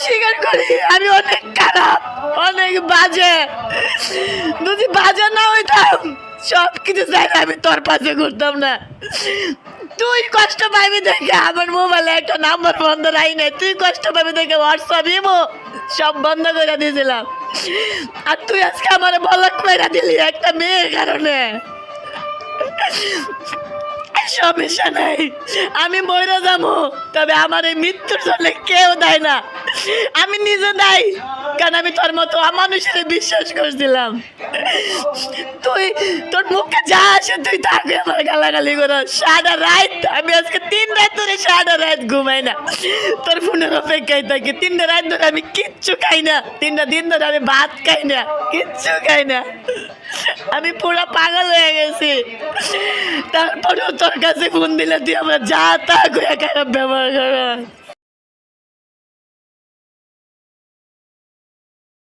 স্বীকার করি আমি অনেক খারাপ, অনেক বাজে। যদি বাজে না হইতাম সব কিছু চাই আমি তোর পাশে ঘুরতাম না। তুই কষ্ট পাবি দেখে আমার মোবাইলে একটা নাম্বার বন্ধ রাই নাই, তুই কষ্ট পাবি দেখে হোয়াটসঅ্যাপ ইমো সব বন্ধ করে দিয়েছিলাম। আর তুই আজকে আমার বলক মেরা দিলি একটা মেয়ের কারণে। সমস্যা নাই, আমি মরে যাবো, তবে আমার এই মৃত্যুর জন্য কেউ দেয় না, আমি নিজে দায়ী। কারণ আমি তোর মতো অমানুষের বিশ্বাস করছিলাম। তুই তোর মুখে যা আসে তুই তাকে আমার গালাগালি করো সারা রাত। আমি আজকে 3 রাত ধরে সারা রাত ঘুমাই না, তোর ফোনের অপেক্ষায় থাকি। 3 রাত ধরে আমি কিচ্ছু খাই না, 3 দিন ধরে আমি ভাত খাই না, কিচ্ছু খাই না। আমি পুরো পাগল হয়ে গেছি। তারপরেও তোর কাছে ফোন দিলে তুই আমার যা তা করে খারাপ ব্যবহার কর।